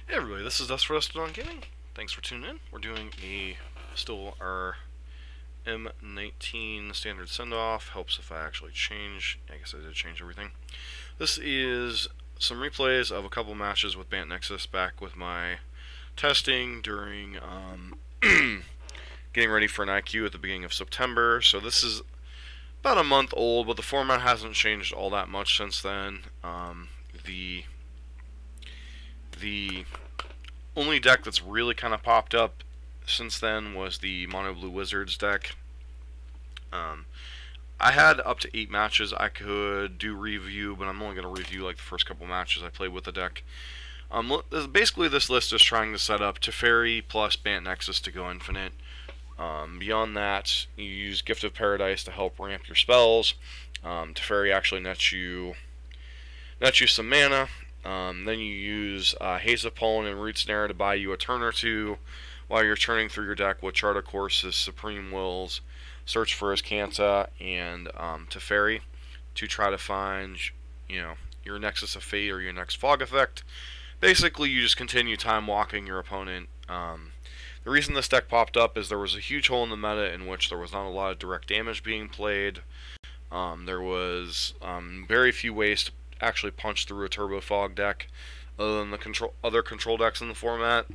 Hey everybody, this is Dust for Dusted on Gaming. Thanks for tuning in. We're doing still our M19 standard Sendoff. Helps if I actually change. I guess I did change everything. This is some replays of a couple matches with Bant Nexus back with my testing during getting ready for an IQ at the beginning of September. So this is about a month old, but the format hasn't changed all that much since then. The only deck that's really kind of popped up since then was the Mono Blue Wizards deck. I had up to 8 matches I could do review, but I'm only going to review like the first couple matches I played with the deck. Basically, this list is trying to set up Teferi plus Bant Nexus to go infinite. Beyond that, you use Gift of Paradise to help ramp your spells. Teferi actually nets you some mana. Then you use Haze of Pollen and Root Snare to buy you a turn or two while you're churning through your deck with Chart of Courses, Supreme Wills, Search for Azcanta, and Teferi to try to find, your Nexus of Fate or your next Fog effect. Basically, you just continue time walking your opponent. The reason this deck popped up is there was a huge hole in the meta in which there was not a lot of direct damage being played. There was very few ways to actually punch through a Turbo Fog deck other than the other control decks in the format.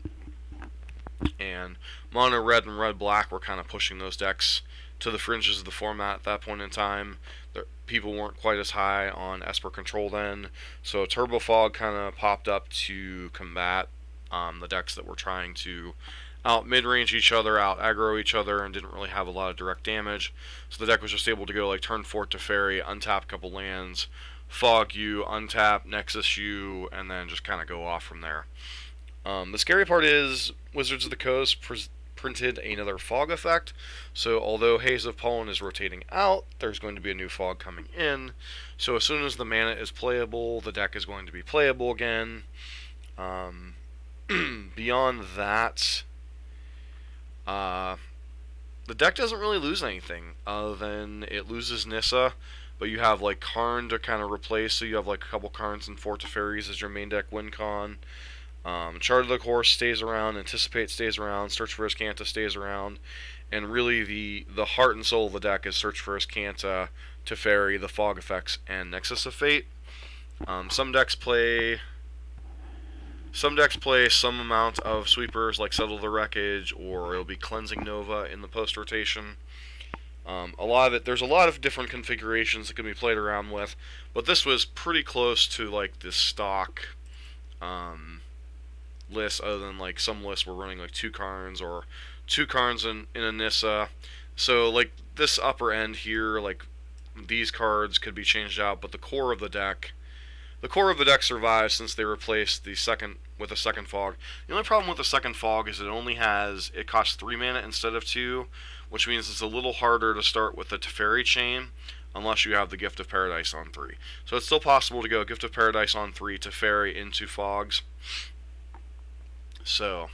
And Mono Red and Red Black were kind of pushing those decks to the fringes of the format at that point in time. People weren't quite as high on Esper control then, so Turbo Fog kind of popped up to combat the decks that were trying to out mid-range each other, out aggro each other, and didn't really have a lot of direct damage. So the deck was just able to go like turn 4 Teferi, untap a couple lands, Fog you, untap, Nexus you, and then just kind of go off from there. The scary part is Wizards of the Coast printed another Fog effect, so although Haze of Pollen is rotating out, there's going to be a new Fog coming in. So as soon as the mana is playable, the deck is going to be playable again. Beyond that, the deck doesn't really lose anything other than it loses Nissa, but you have like Karn to kind of replace, so you have like a couple Karns and 4 Teferis as your main deck win con. Chart of the Course stays around, Anticipate stays around, Search for Azcanta stays around, and really the heart and soul of the deck is Search for Azcanta, Teferi, the Fog effects, and Nexus of Fate. Some decks play some amount of sweepers like Settle the Wreckage, or it'll be Cleansing Nova in the post rotation. There's a lot of different configurations that can be played around with, but this was pretty close to like the stock list, other than like some lists were running like 2 Karns or 2 Karns in a Nissa. So like this upper end here, like these cards could be changed out, but the core of the deck survives since they replaced the second with a second Fog. The only problem with the second Fog is it costs 3 mana instead of 2, which means it's a little harder to start with the Teferi chain unless you have the Gift of Paradise on 3. So it's still possible to go Gift of Paradise on 3, Teferi into Fogs. So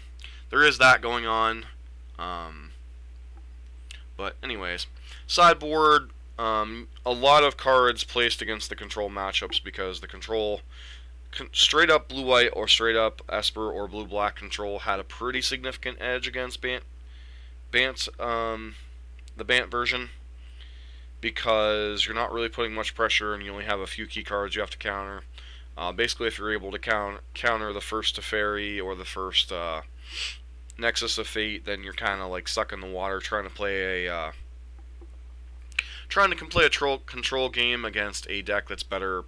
there is that going on. But anyways, sideboard, a lot of cards placed against the control matchups because the control straight up blue-white or straight up Esper or blue-black control had a pretty significant edge against the Bant version, because you're not really putting much pressure and you only have a few key cards you have to counter. Basically, if you're able to counter the first Teferi or the first Nexus of Fate, then you're kind of like stuck in the water trying to play a control game against a deck that's better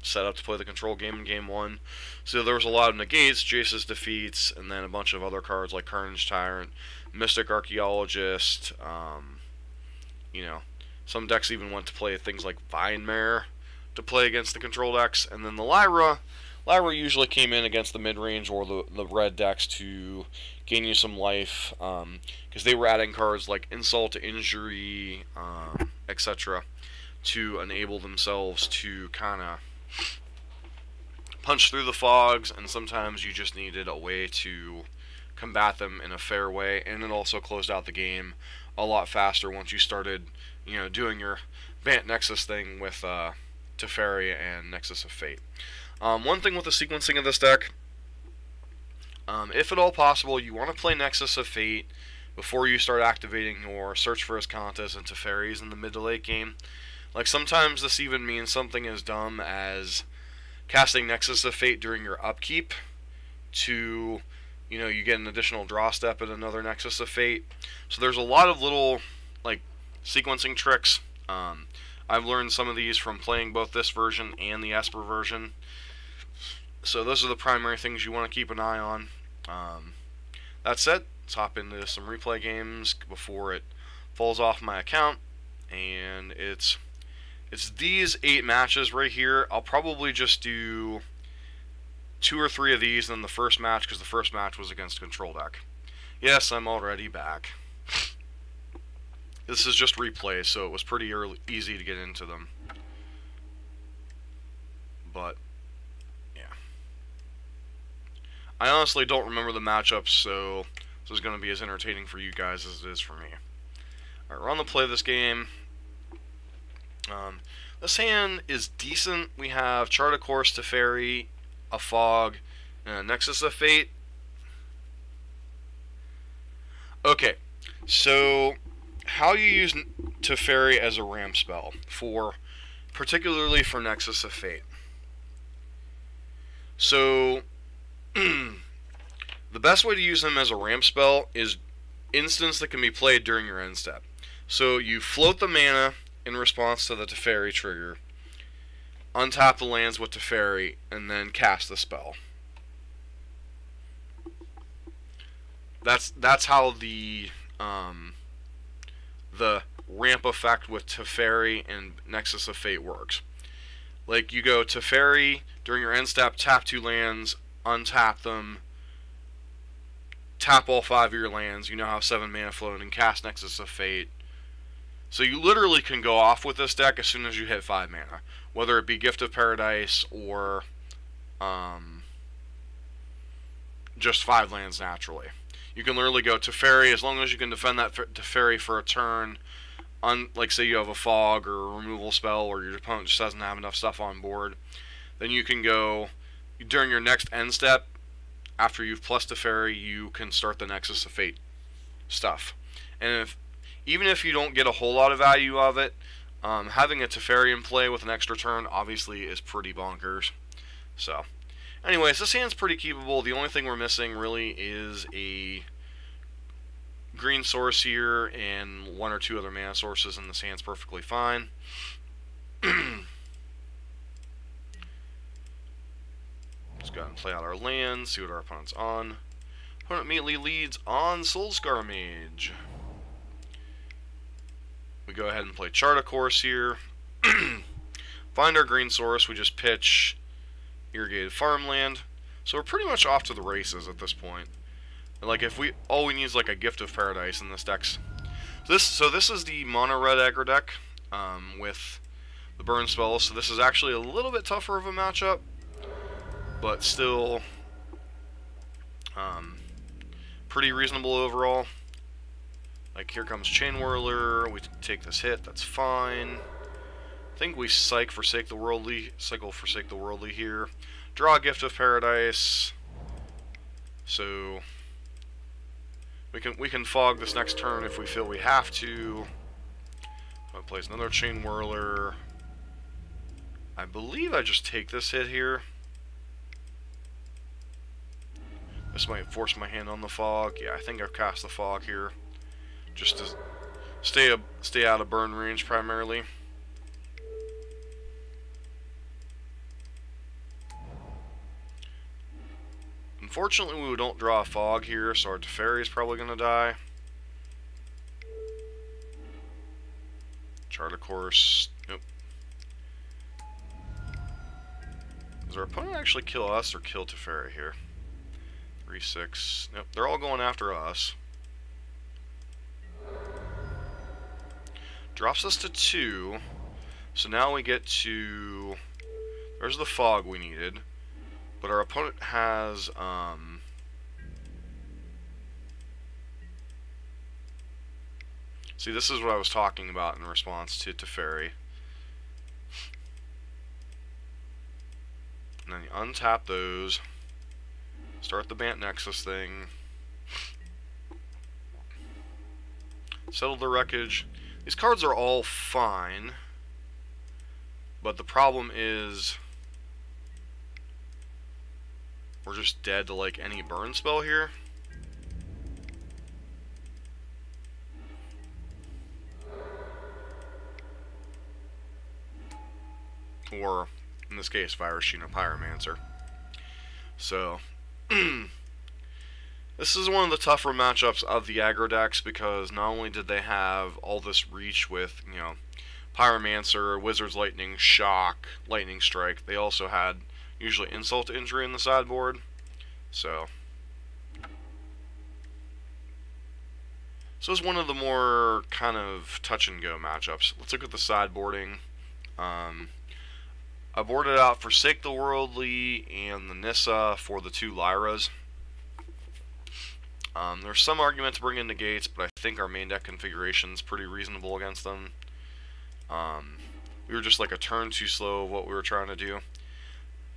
set up to play the control game in game 1. So there was a lot of negates, Jace's defeats, and then a bunch of other cards like Carnage Tyrant, Mystic Archaeologist. Some decks even went to play things like Vine Mare to play against the control decks, and then the Lyra usually came in against the mid-range or the red decks to gain you some life, because they were adding cards like Insult to Injury, etc., to enable themselves to kind of punch through the Fogs, and sometimes you just needed a way to combat them in a fair way, and it also closed out the game a lot faster once you started, doing your Bant Nexus thing with Teferi and Nexus of Fate. One thing with the sequencing of this deck, If at all possible, you want to play Nexus of Fate before you start activating your Search for Azkantas and Teferis in the mid to late game. Like, sometimes this even means something as dumb as casting Nexus of Fate during your upkeep to, you get an additional draw step at another Nexus of Fate. So there's a lot of little, like, sequencing tricks. I've learned some of these from playing both this version and the Esper version. So those are the primary things you want to keep an eye on. That said, let's hop into some replay games before it falls off my account. And it's these 8 matches right here. I'll probably just do 2 or 3 of these in the first match, because the first match was against a control deck. Yes, I'm already back. This is just replay, so it was pretty easy to get into them. But I honestly don't remember the matchups, so this is going to be as entertaining for you guys as it is for me. Alright, we're on the play of this game. This hand is decent. We have Chart a Course, Teferi, a Fog, and a Nexus of Fate. Okay, so how you use Teferi as a ramp spell, particularly for Nexus of Fate. So the best way to use them as a ramp spell is instants that can be played during your end step. So you float the mana in response to the Teferi trigger, untap the lands with Teferi, and then cast the spell. That's how the ramp effect with Teferi and Nexus of Fate works. Like, you go Teferi during your end step, tap 2 lands, untap them, tap all 5 of your lands, you now have 7 mana floating, and cast Nexus of Fate. So you literally can go off with this deck as soon as you hit 5 mana, whether it be Gift of Paradise or just 5 lands naturally. You can literally go Teferi, as long as you can defend that Teferi for a turn, like say you have a Fog or a removal spell, or your opponent just doesn't have enough stuff on board, then you can go, during your next end step, after you've plus Teferi, you can start the Nexus of Fate stuff. And even if you don't get a whole lot of value of it, having a Teferi in play with an extra turn obviously is pretty bonkers. So, anyways, this hand's pretty keepable. The only thing we're missing really is a green source here and 1 or 2 other mana sources, and this hand's perfectly fine. Let's go ahead and play out our land, see what our opponent's on. Opponent immediately leads on Soulscar Mage. We go ahead and play Chart a Course here. Find our green source, we just pitch Irrigated Farmland. So we're pretty much off to the races at this point. And like, all we need is like a Gift of Paradise in this deck. So this is the mono red aggro deck with the burn spells. So this is actually a little bit tougher of a matchup, but still pretty reasonable overall. Like, here comes Chain Whirler, we take this hit, that's fine. I think we cycle Forsake the Worldly here. Draw a Gift of Paradise. So we can fog this next turn if we feel we have to. I'll place another Chain Whirler. I believe I just take this hit here. This might force my hand on the fog. Yeah, I think I've cast the fog here, just to stay out of burn range primarily. Unfortunately, we don't draw a fog here, so our Teferi is probably going to die. Chart a Course. Nope. Does our opponent actually kill us or kill Teferi here? 3-6. Nope, they're all going after us. Drops us to 2. So now we get to... There's the fog we needed. But our opponent has... See, this is what I was talking about in response to Teferi. And then you untap those. Start the Bant Nexus thing. Settle the wreckage. These cards are all fine, but the problem is we're just dead to like any burn spell here. Or, in this case, Virus Sheen or Pyromancer. So, this is one of the tougher matchups of the aggro decks because not only did they have all this reach with, you know, Pyromancer, Wizard's Lightning, Shock, Lightning Strike, they also had usually Insult to Injury in the sideboard. So, this is one of the more kind of touch-and-go matchups. Let's look at the sideboarding. I boarded out Forsake the Worldly and the Nissa for the 2 Lyras. There's some argument to bring in Negates, but I think our main deck configuration is pretty reasonable against them. We were just like a turn too slow of what we were trying to do.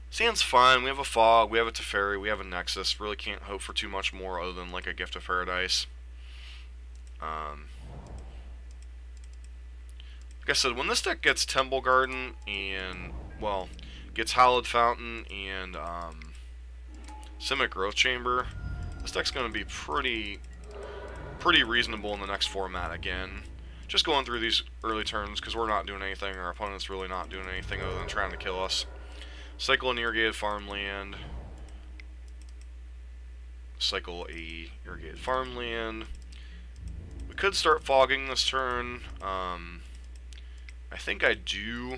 Sand's fine. We have a Fog, we have a Teferi, we have a Nexus. Really can't hope for too much more other than like a Gift of Paradise. Like I said, when this deck gets Temple Garden and, well, gets Hallowed Fountain and Simic Growth Chamber, this deck's going to be pretty reasonable in the next format again. Just going through these early turns because we're not doing anything, our opponent's really not doing anything other than trying to kill us. Cycle an Irrigated Farmland. Cycle a Irrigated Farmland. We could start fogging this turn. I think I do,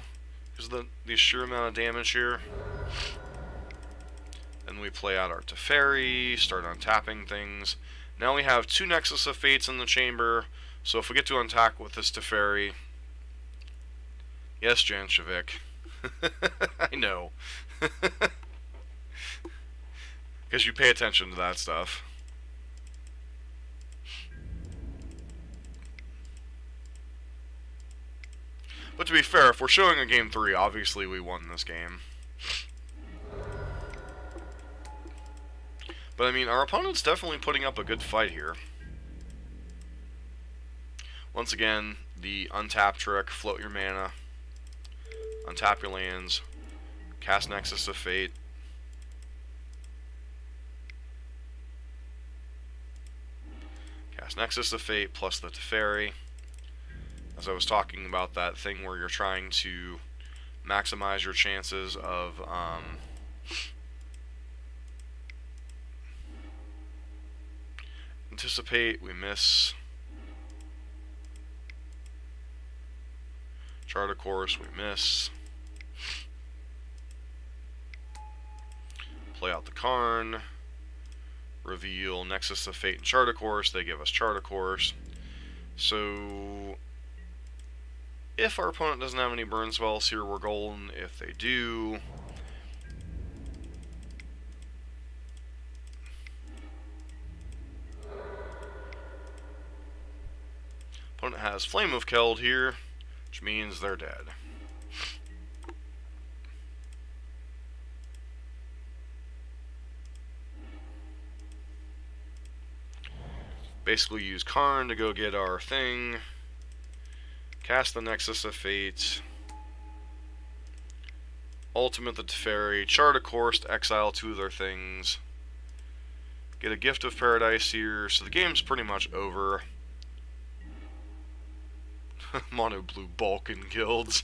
because of the sheer amount of damage here. Then we play out our Teferi, start untapping things. Now we have 2 Nexus of Fates in the chamber, so if we get to untap with this Teferi... Yes, Janshavik. I know. Because you pay attention to that stuff. But to be fair, if we're showing a game 3, obviously we won this game. But I mean, our opponent's definitely putting up a good fight here. Once again, the untap trick, float your mana, untap your lands, cast Nexus of Fate. Cast Nexus of Fate plus the Teferi. As I was talking about that thing where you're trying to maximize your chances of anticipate, we miss. Chart a Course, we miss. Play out the Karn. Reveal Nexus of Fate and Chart a Course, they give us Chart a Course. So if our opponent doesn't have any burn spells here, we're golden. If they do, opponent has Flame of Keld here, which means they're dead. Basically use Karn to go get our thing. Cast the Nexus of Fate. Ultimate the Teferi. Chart a Course to exile 2 of their things. Get a Gift of Paradise here. So the game's pretty much over. Mono Blue Balkan Guilds.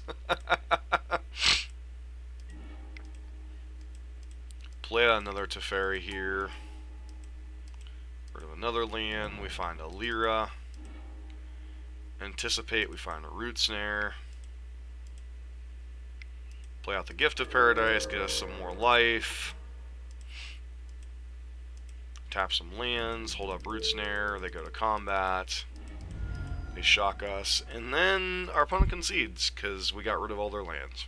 Play out another Teferi here. Rid of another land. We find a Lyra. Anticipate, we find a Root Snare. Play out the Gift of Paradise, get us some more life. Tap some lands, hold up Root Snare, they go to combat. They shock us, and then our opponent concedes, because we got rid of all their lands.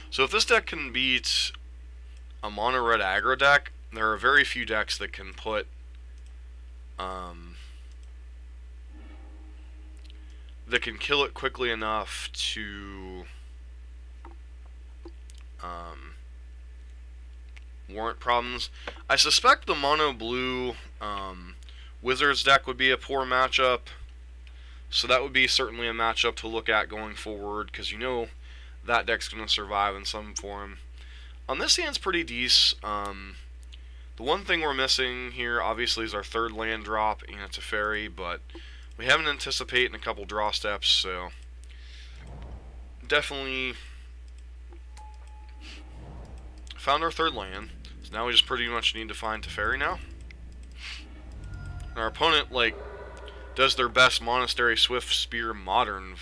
So if this deck can beat a mono-red aggro deck, there are very few decks that can put that can kill it quickly enough to warrant problems. I suspect the mono blue Wizards deck would be a poor matchup, so that would be certainly a matchup to look at going forward, because you know that deck's going to survive in some form. This hand's pretty decent. The one thing we're missing here, obviously, is our third land drop, and it's a fairy, but we haven't anticipated a couple draw steps, so definitely found our third land. So now we just pretty much need to find Teferi now. And our opponent, like, does their best Monastery Swift Spear Modern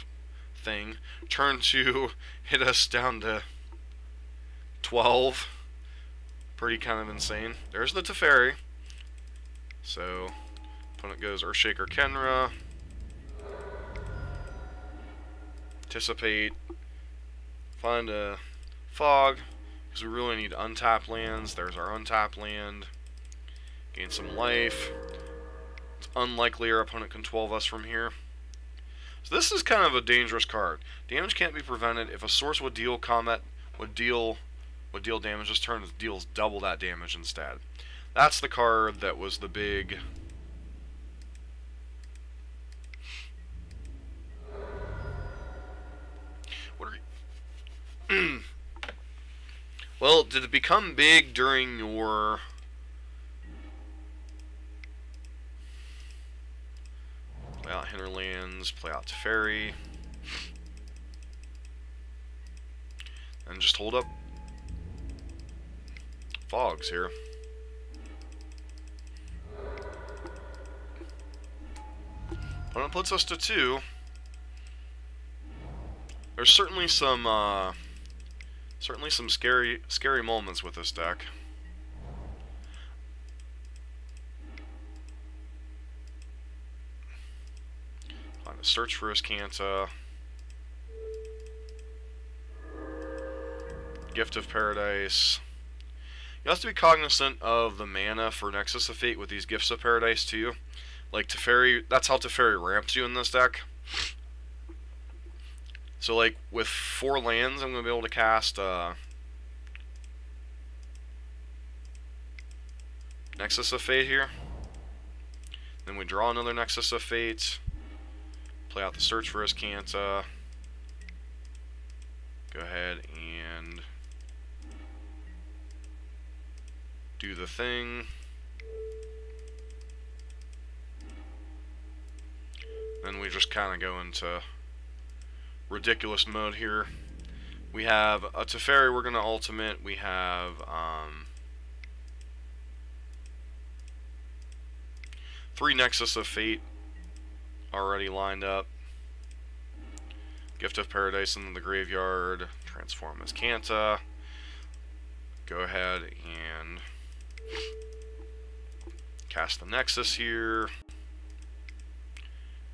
thing, turn to hit us down to 12. Pretty kind of insane. There's the Teferi. So, opponent goes Earthshaker Kenra. Anticipate. Find a Fog, because we really need untapped lands. There's our untapped land. Gain some life. It's unlikely our opponent can 12 us from here. So this is kind of a dangerous card. Damage can't be prevented. If a source would deal combat, would deal damage this turn, it deals double that damage instead. That's the card that was the big... What are you... Well, did it become big during your... Play out Hinterlands, play out Teferi, and just hold up Fogs here. Opponent puts us to 2. There's certainly some scary moments with this deck. Find a search for Iskanta. Gift of Paradise. You have to be cognizant of the mana for Nexus of Fate with these Gifts of Paradise too. Like Teferi, that's how Teferi ramps you in this deck. So like with 4 lands, I'm going to be able to cast Nexus of Fate here. Then we draw another Nexus of Fate. Play out the search for Iskanta. Go ahead and do the thing. Then we just kind of go into ridiculous mode here. We have a Teferi we're going to ultimate. We have 3 Nexus of Fate already lined up. Gift of Paradise into the graveyard. Transform as Kanta. Go ahead and cast the Nexus here.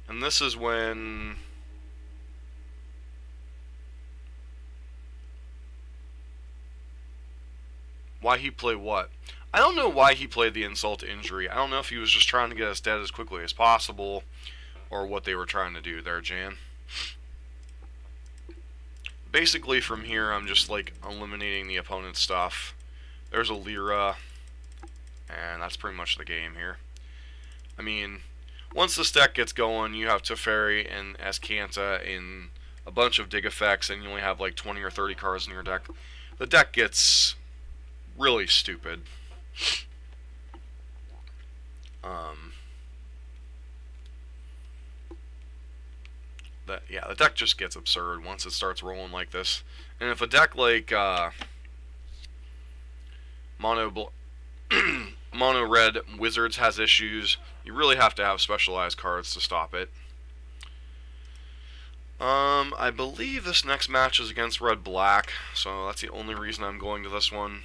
And this is when why he played what? I don't know why he played the Insult to Injury. I don't know if he was just trying to get us dead as quickly as possible, or what they were trying to do there, Jan. Basically, from here, I'm just like eliminating the opponent's stuff. There's a Lyra, and that's pretty much the game here. I mean, once this deck gets going, you have Teferi and Iskanta in a bunch of dig effects, and you only have like 20 or 30 cards in your deck. The deck gets really stupid. The deck just gets absurd once it starts rolling like this. And if a deck like Mono Red Wizards has issues, you really have to have specialized cards to stop it. I believe this next match is against Red Black, so that's the only reason I'm going to this one.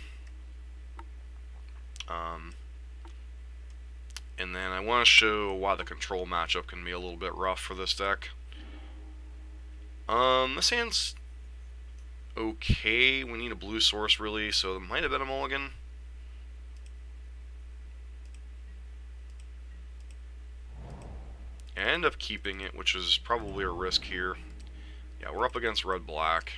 And then I want to show why the control matchup can be a little bit rough for this deck. This hand's okay. We need a blue source, really, so it might have been a mulligan. I end up keeping it, which is probably a risk here. Yeah, we're up against Red-Black.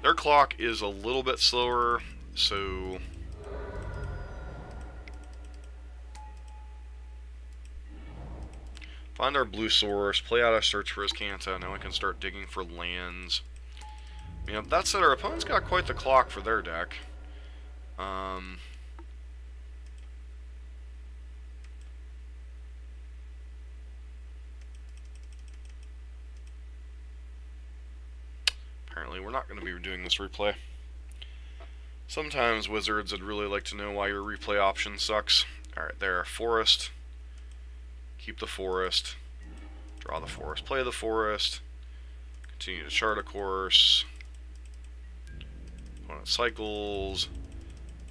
Their clock is a little bit slower So find our blue source, play out our search for his Kanta, now we can start digging for lands. You know, that said, our opponent's got quite the clock for their deck. Apparently we're not going to be doing this replay. Sometimes Wizards would really like to know why your replay option sucks. Alright, there, forest. Keep the forest. Draw the forest. Play the forest. Continue to chart a course. Opponent cycles.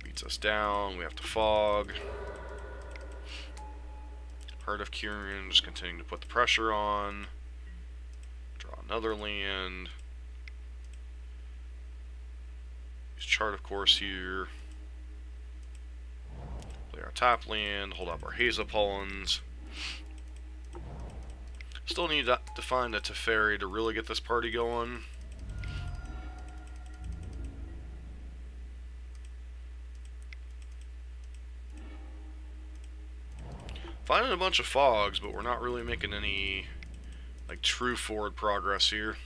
Beats us down. We have to fog. Heart of Kyrian, just continuing to put the pressure on. Draw another land. Use chart of course here. Play our top land. Hold up our Hazel Pollens. Still need to find a Teferi to really get this party going. Finding a bunch of fogs, but we're not really making any like true forward progress here.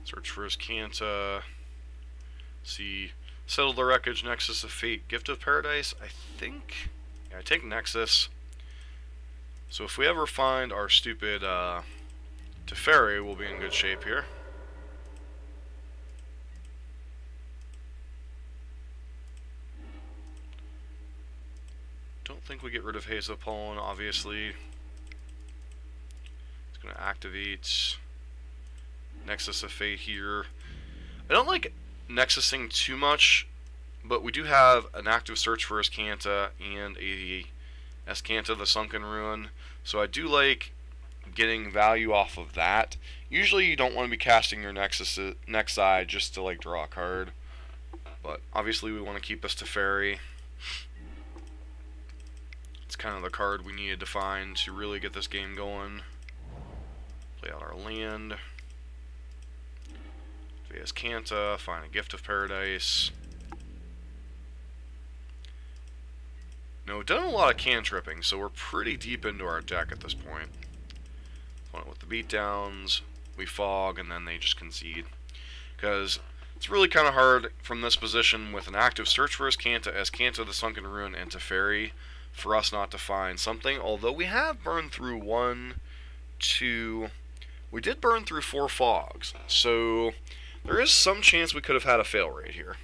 Search for his Kanta. See. Settle the Wreckage, Nexus of Fate, Gift of Paradise, I think. Yeah, I take Nexus. So if we ever find our stupid Teferi, we'll be in good shape here. Don't think we get rid of Hazel Pollen, obviously. It's going to activate Nexus of Fate here. I don't like Nexusing too much, but we do have an active search for his Kanta and a Kanta the Sunken Ruin, so I do like getting value off of that. Usually you don't want to be casting your Nexi just to like draw a card, but obviously we want to keep us Teferi. It's kind of the card we needed to find to really get this game going. Play out our land. As Kanta, find a Gift of Paradise. Now, we've done a lot of cantripping, so we're pretty deep into our deck at this point. With the beatdowns, we fog, and then they just concede. Because it's really kind of hard from this position with an active search for his Kanta, as Kanta the Sunken Ruin, and Teferi, for us not to find something. Although we have burned through 1, 2... We did burn through 4 fogs, so there is some chance we could have had a fail rate here.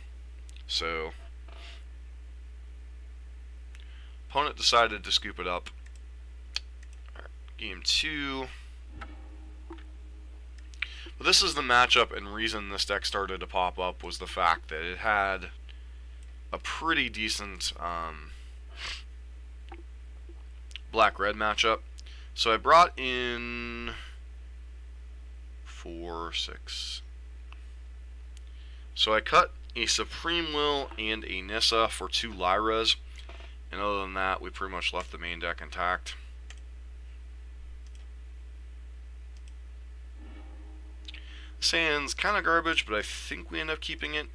So, opponent decided to scoop it up. Right, game 2. But this is the matchup, and reason this deck started to pop up was the fact that it had a pretty decent black-red matchup. So I brought in 4, 6... So I cut a Supreme Will and a Nissa for 2 Lyras, and other than that, we pretty much left the main deck intact. Sand's kind of garbage, but I think we end up keeping it,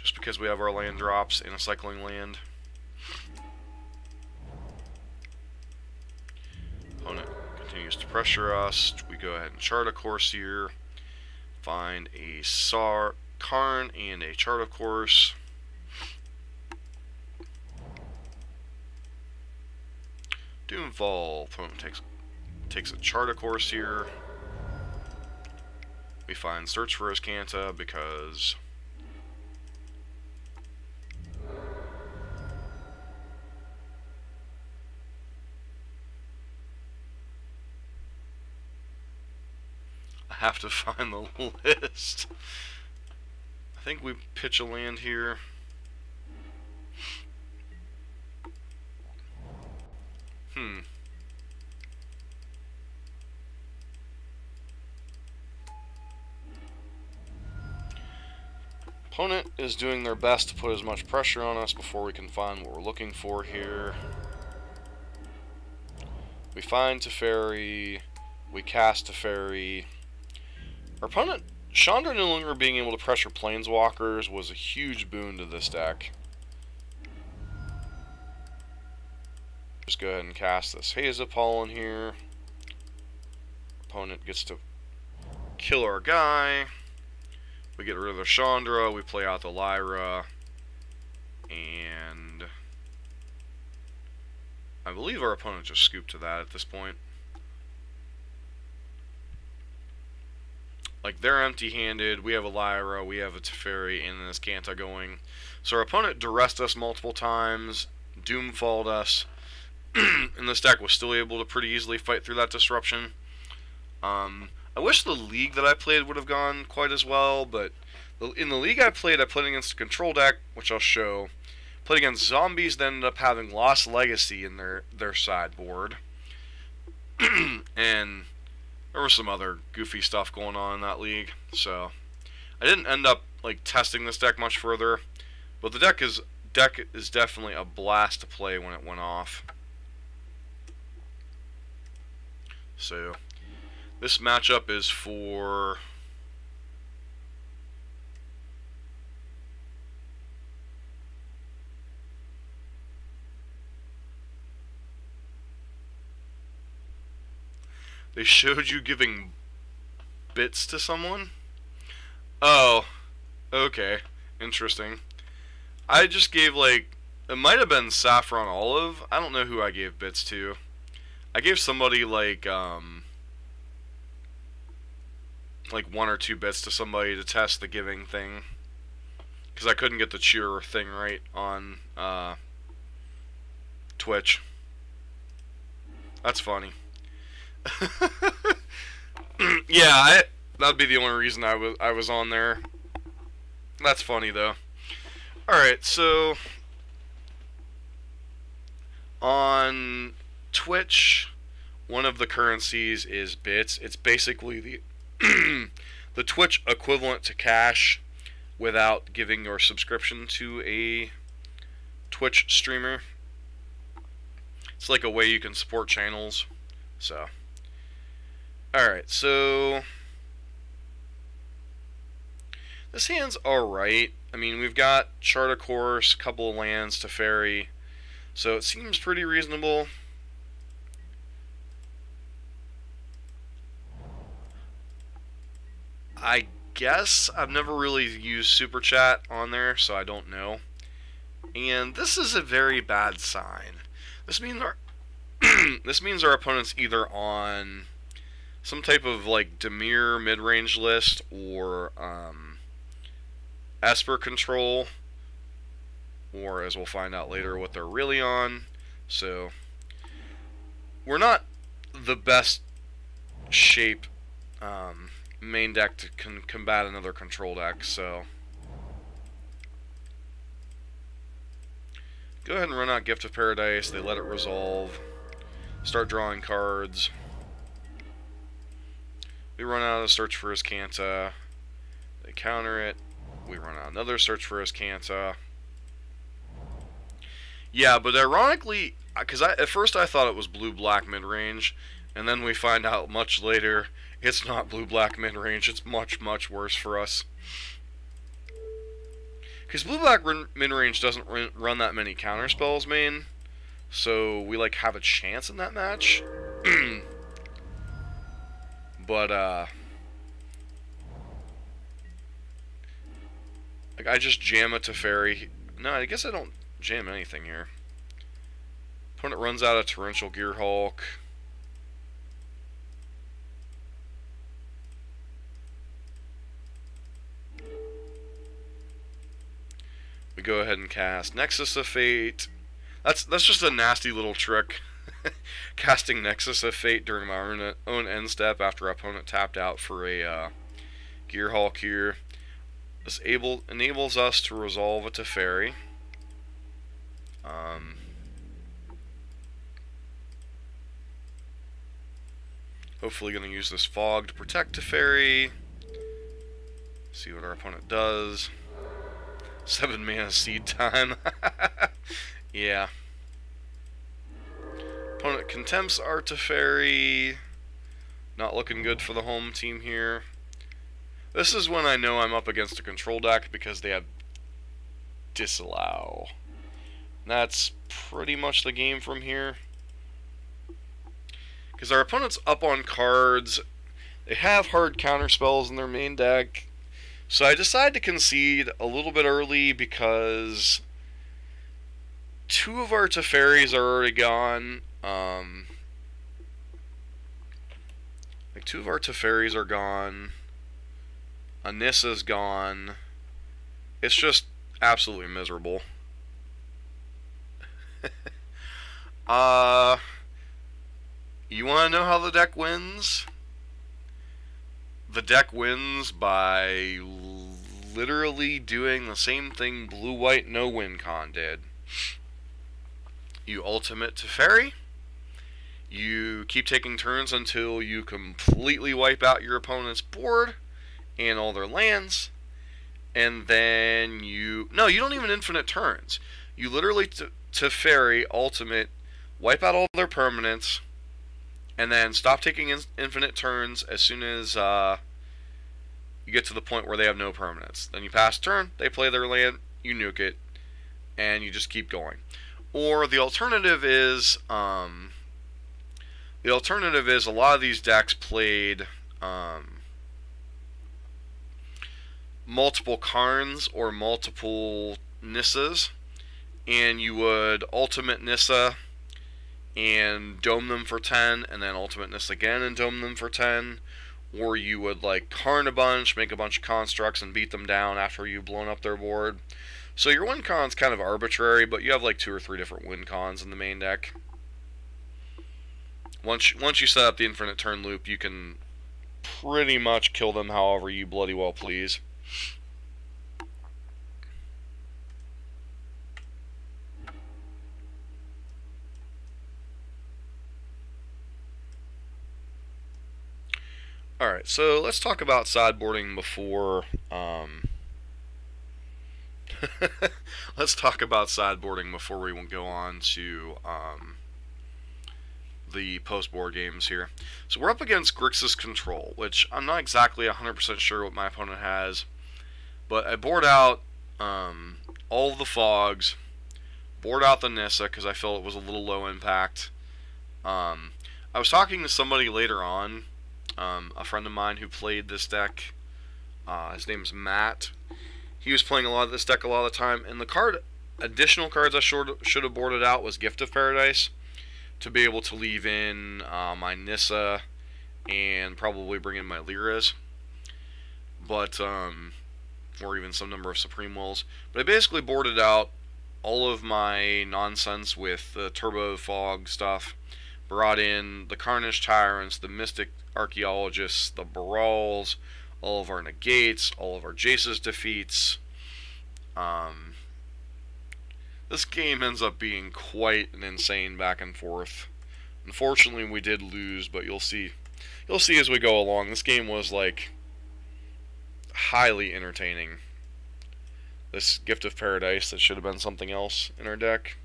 just because we have our land drops and a cycling land. Opponent continues to pressure us. We go ahead and chart a course here. Find a Karn and a chart of course. Doomfall. Opponent takes a chart of course here. We find search for his Kanta because I have to find the list. I think we pitch a land here. Opponent is doing their best to put as much pressure on us before we can find what we're looking for here. We find Teferi, we cast Teferi. Our opponent, Chandra no longer being able to pressure Planeswalkers was a huge boon to this deck. Just go ahead and cast this Haza Pollen here. Opponent gets to kill our guy. We get rid of the Chandra, we play out the Lyra, and I believe our opponent just scooped to that at this point. Like, they're empty-handed, we have a Lyra, we have a Teferi, and then this Kanta going. So our opponent duressed us multiple times, doomfalled us, and this deck was still able to pretty easily fight through that disruption. I wish the league that I played would have gone quite as well, but in the league I played against a control deck, which I'll show. Played against zombies that ended up having Lost Legacy in their sideboard. And there was some other goofy stuff going on in that league, so I didn't end up like testing this deck much further. But the deck is definitely a blast to play when it went off. So this matchup is for they showed you giving bits to someone? Oh, okay. Interesting. I just gave, like, it might have been Saffron Olive. I don't know who I gave bits to. I gave somebody, like 1 or 2 bits to somebody to test the giving thing. Because I couldn't get the cheer thing right on Twitch. That's funny. Yeah, that'd be the only reason I was on there. That's funny though. Alright, so on Twitch, one of the currencies is bits. It's basically the the Twitch equivalent to cash without giving your subscription to a Twitch streamer. It's like a way you can support channels. So alright, so this hand's alright. I mean, we've got Chart a Course, couple of lands, Teferi, so it seems pretty reasonable. I guess I've never really used Super Chat on there, so I don't know. And this is a very bad sign. This means our opponent's either on some type of like Dimir mid-range list or Esper control, or as we'll find out later what they're really on. So we're not the best shape main deck to combat another control deck, so go ahead and run out Gift of Paradise. They let it resolve. Start drawing cards. We run out of Search for Kanta. They counter it. We run out another Search for Kanta. Yeah, but ironically, because at first I thought it was blue-black mid-range, and then we find out much later it's not blue-black mid-range. It's much, much worse for us. Because blue-black mid-range doesn't run that many counter spells, main. So we like have a chance in that match. But like I just jam a Teferi. No, I guess I don't jam anything here. Opponent runs out of Torrential Gearhulk. We go ahead and cast Nexus of Fate. That's just a nasty little trick. Casting Nexus of Fate during my own end step after our opponent tapped out for a Gearhulk here. This enables us to resolve a Teferi. Hopefully going to use this Fog to protect Teferi. See what our opponent does. 7 mana seed time. Yeah. Opponent contempts Arteferi. Not looking good for the home team here. This is when I know I'm up against a control deck because they have Disallow. That's pretty much the game from here. Because our opponent's up on cards. They have hard counter spells in their main deck. So I decided to concede a little bit early because 2 of our Teferis are already gone. Like 2 of our Teferis are gone. Anissa's gone. It's just absolutely miserable. You want to know how the deck wins? The deck wins by literally doing the same thing Blue-White No-Win Con did. You ultimate Teferi. You keep taking turns until you completely wipe out your opponent's board and all their lands. And then you... No, you don't even infinite turns. You literally Teferi, ultimate, wipe out all their permanents, and then stop taking infinite turns as soon as you get to the point where they have no permanents. Then you pass turn, they play their land, you nuke it, and you just keep going. Or the alternative is a lot of these decks played multiple Karns or multiple Nissas, and you would ultimate Nissa and dome them for 10, and then ultimate Nissa again and dome them for 10, or you would like Karn a bunch, make a bunch of constructs, and beat them down after you've blown up their board. So your win con's kind of arbitrary, but you have like 2 or 3 different win cons in the main deck. Once you set up the infinite turn loop, you can pretty much kill them however you bloody well please. Alright, so let's talk about sideboarding before let's talk about sideboarding before we go on to the post-board games here. So we're up against Grixis Control, which I'm not exactly 100% sure what my opponent has, but I board out all of the Fogs, board out the Nissa because I felt it was a little low impact. I was talking to somebody later on, a friend of mine who played this deck. His name's Matt. He was playing a lot of this deck a lot of the time, and the additional cards I should have boarded out was Gift of Paradise to be able to leave in my Nissa and probably bring in my Lyras, but or even some number of Supreme Wills. But I basically boarded out all of my nonsense with the Turbo Fog stuff, brought in the Carnage Tyrants, the Mystic Archaeologists, the Brawls, all of our negates, all of our Jace's defeats. This game ends up being quite an insane back and forth. Unfortunately, we did lose, but you'll see as we go along. This game was like highly entertaining. This Gift of Paradise that should have been something else in our deck.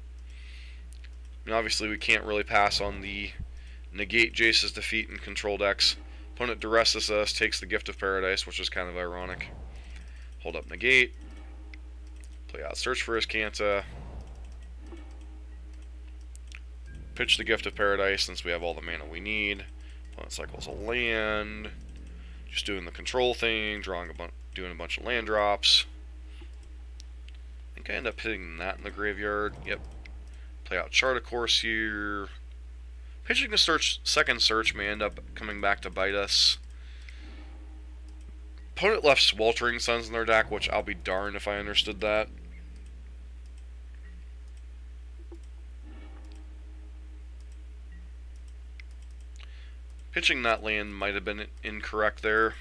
I mean, obviously, we can't really pass on the negate Jace's defeat in control decks. Opponent duresses us, takes the Gift of Paradise, which is kind of ironic. Hold up negate. Play out Search for Iskanta. Pitch the Gift of Paradise since we have all the mana we need. Opponent cycles a land. Just doing the control thing, doing a bunch of land drops. I think I end up hitting that in the graveyard. Yep. Play out Chart of Course here. Pitching the second search may end up coming back to bite us. Opponent left Sweltering Suns in their deck, which I'll be darned if I understood that. Pitching that land might have been incorrect there,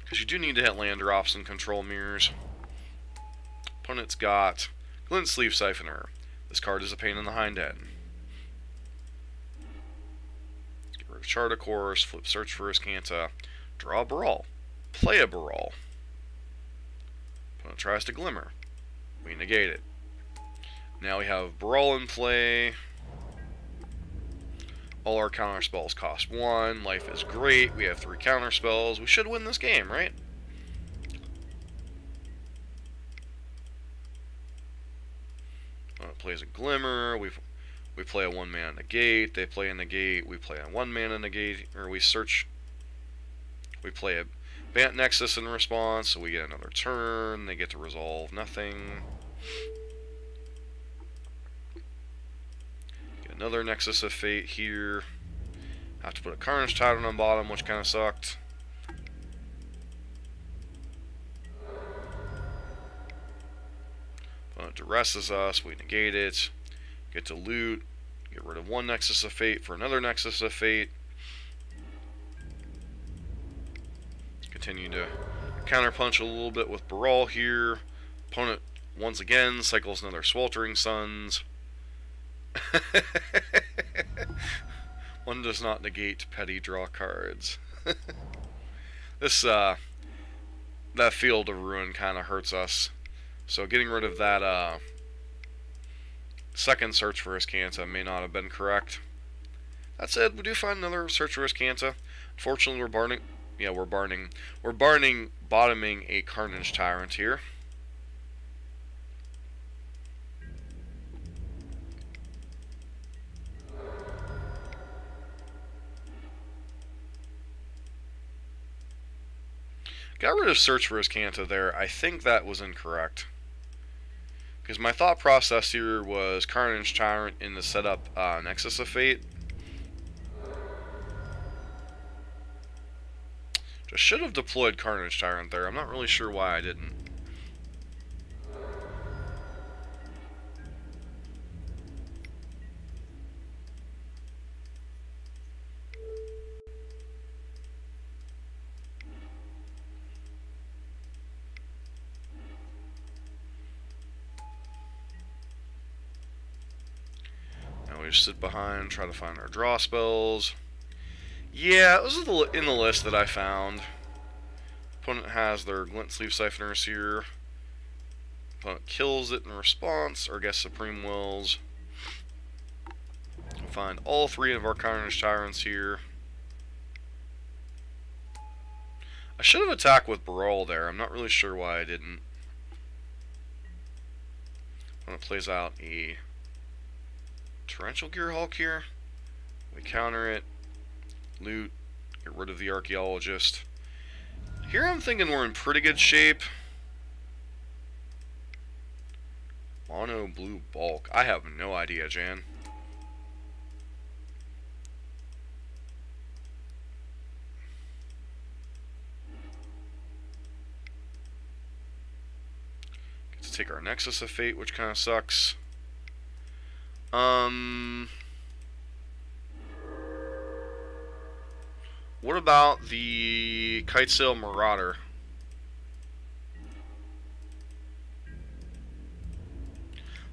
because you do need to hit land drops and control mirrors. Opponent's got Glint Sleeve Siphoner. This card is a pain in the hind end. Get rid of of Chart of Course, flip Search for Iskanta, draw a Brawl, play a Brawl. Opponent tries to Glimmer. We negate it. Now we have Brawl in play. All our counter spells cost 1. Life is great. We have 3 counter spells. We should win this game, right? Plays a Glimmer. We play a 1-mana negate. They play a negate. We play a 1-mana negate. Or we search. We play a Bant Nexus in response, so we get another turn. They get to resolve nothing. Get another Nexus of Fate here. Have to put a Carnage Tyrant on bottom, which kind of sucked. Opponent duresses us, we negate it. Get to loot. Get rid of 1 Nexus of Fate for another Nexus of Fate. Continue to counterpunch a little bit with Brawl here. Opponent, once again, cycles another Sweltering Suns. One does not negate petty draw cards. This, that Field of Ruin kind of hurts us. So getting rid of that, second Search for Azcanta may not have been correct. That said, we do find another Search for Azcanta. Unfortunately, we're bottoming a Carnage Tyrant here. Got rid of Search for Azcanta there. I think that was incorrect. Because my thought process here was Carnage Tyrant in the setup Nexus of Fate. Just should have deployed Carnage Tyrant there. I'm not really sure why I didn't. Now we just sit behind, try to find our draw spells. Yeah, this is in the list that I found. Opponent has their Glint Sleeve Siphoners here. Opponent kills it in response, or gets Supreme Wills. Find all 3 of our Carnage Tyrants here. I should have attacked with Brawl there. I'm not really sure why I didn't. Opponent plays out a Torrential Gearhulk here. We counter it. Loot, get rid of the Archaeologist. Here I'm thinking we're in pretty good shape. Mono Blue Bulk. I have no idea, Jan. Get to take our Nexus of Fate, which kind of sucks. What about the Kitesail Marauder?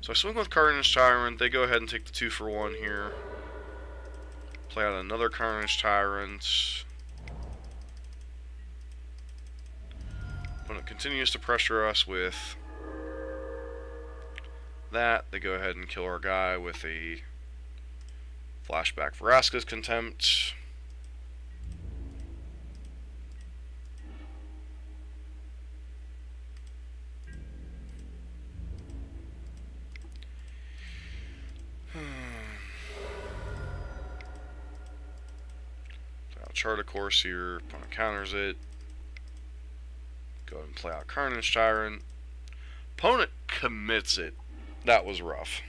So I swing with Carnage Tyrant. They go ahead and take the 2-for-1 here. Play out another Carnage Tyrant. Opponent continues to pressure us with that. They go ahead and kill our guy with a Flashback Vraska's Contempt. Chart a course here, opponent counters it. Go ahead and play out Carnage Tyrant. Opponent commits it. That was rough.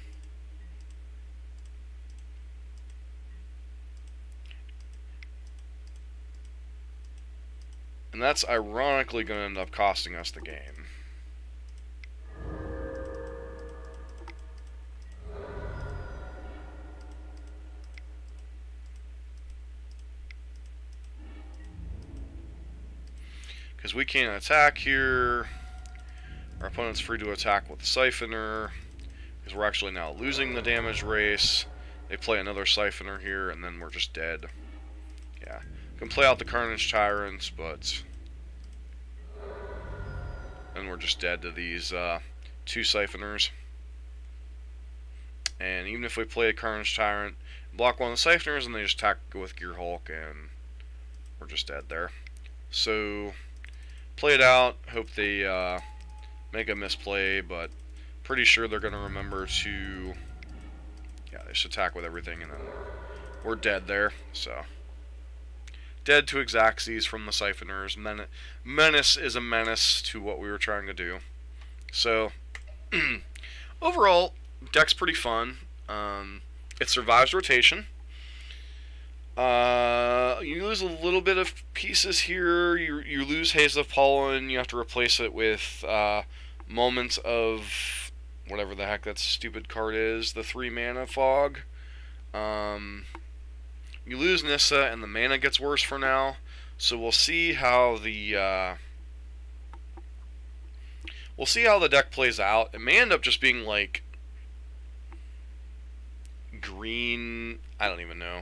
And that's ironically going to end up costing us the game. Because we can't attack here. Our opponent's free to attack with the Siphoner. Because we're actually now losing the damage race. They play another Siphoner here, and then we're just dead. Yeah. We can play out the Carnage Tyrants, but and we're just dead to these 2 Siphoners. And even if we play a Carnage Tyrant, block one of the Siphoners, and they just attack with Gear Hulk, and we're just dead there. So, play it out. Hope they make a misplay, but pretty sure they're going to remember to... Yeah, they just attack with everything, and then we're dead there. So, dead to Exaxes from the Siphoners. Menace is a menace to what we were trying to do. So, overall, deck's pretty fun. It survives rotation. You lose a little bit of pieces here. You lose Haze of Pollen. You have to replace it with Moments of whatever the heck that stupid card is. The 3-mana Fog. You lose Nissa, and the mana gets worse for now. So we'll see how the deck plays out. It may end up just being like green. I don't even know.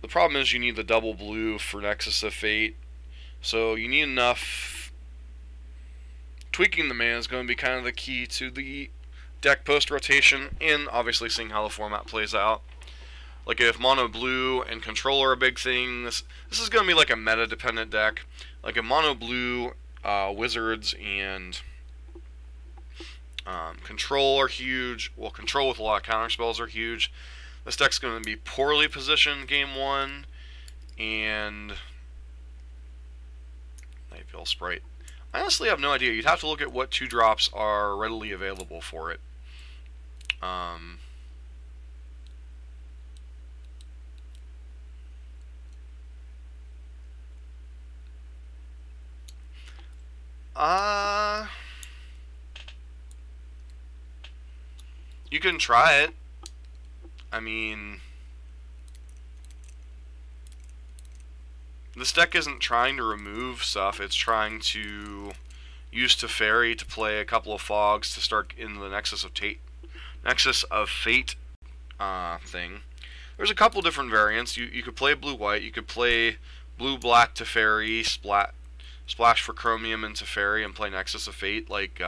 The problem is you need the double blue for Nexus of Fate, so you need enough. Tweaking the mana is going to be kind of the key to the deck post-rotation, and obviously seeing how the format plays out. Like if mono blue and control are a big thing, this is going to be like a meta-dependent deck. Like if mono blue, wizards and control are huge. Well, control with a lot of counter spells are huge. This deck's going to be poorly positioned game 1, and Nightveil Sprite. I honestly have no idea. You'd have to look at what 2-drops are readily available for it. You can try it. I mean, this deck isn't trying to remove stuff, it's trying to use Teferi to play a couple of fogs to start into the Nexus of Fate thing. There's a couple different variants. You could play blue-white, you could play blue-black Teferi, splash for Chromium and Teferi, and play Nexus of Fate like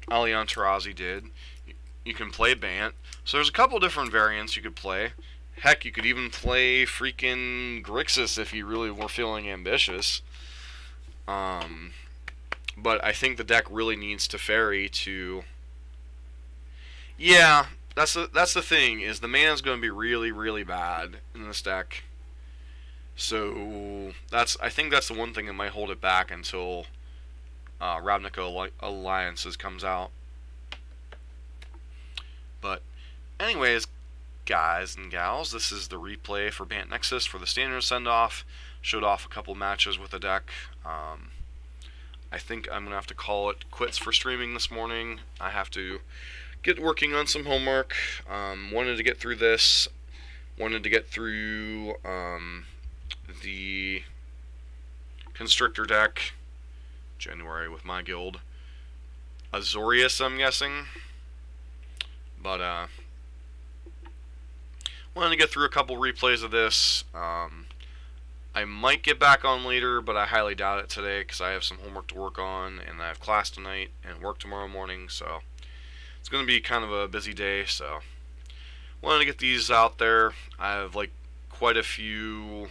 Alion Tarazi did. You can play Bant. So there's a couple different variants you could play. Heck, you could even play freaking Grixis if you really were feeling ambitious. But I think the deck really needs Teferi to... Yeah, that's the thing, is the mana's going to be really, really bad in this deck. So I think that's the one thing that might hold it back until Ravnica Alliances comes out. But anyways, guys and gals, this is the replay for Bant Nexus for the standard Sendoff. Showed off a couple matches with the deck. I think I'm going to have to call it quits for streaming this morning. I have to get working on some homework. Wanted to get through this. Wanted to get through the Constrictor deck. January with my guild. Azorius, I'm guessing. But, wanted to get through a couple replays of this. I might get back on later, but I highly doubt it today because I have some homework to work on, and I have class tonight and work tomorrow morning, so it's going to be kind of a busy day, so wanted to get these out there. I have, like, quite a few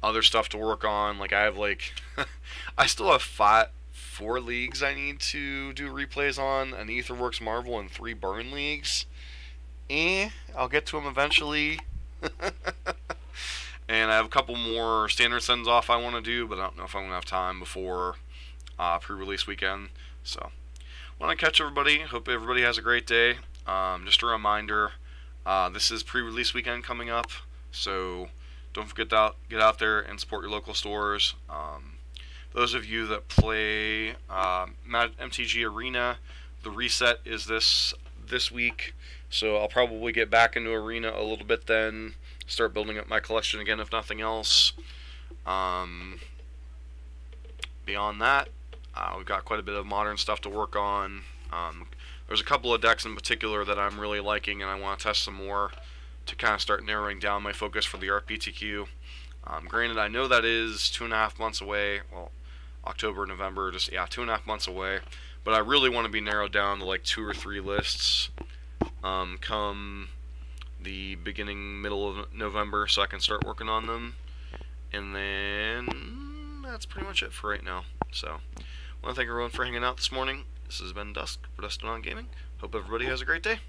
other stuff to work on. Like, I have, like, I still have 4 leagues I need to do replays on, an Aetherworks Marvel and 3 Burn leagues. I'll get to them eventually. And I have a couple more standard sends off I want to do, but I don't know if I'm going to have time before pre-release weekend. So, want to catch everybody. Hope everybody has a great day. Just a reminder, this is pre-release weekend coming up, so don't forget to get out there and support your local stores. Those of you that play MTG Arena, the reset is this week, so I'll probably get back into Arena a little bit then, start building up my collection again if nothing else. Beyond that, we've got quite a bit of modern stuff to work on. There's a couple of decks in particular that I'm really liking and I want to test some more to kind of start narrowing down my focus for the RPTQ. Granted, I know that is 2.5 months away. Well, October, November, just, yeah, 2.5 months away. But I really want to be narrowed down to like 2 or 3 lists come the middle of November, so I can start working on them. And then that's pretty much it for right now. So, I want to thank everyone for hanging out this morning. This has been Dusk for Dustin on Gaming. Hope everybody has a great day.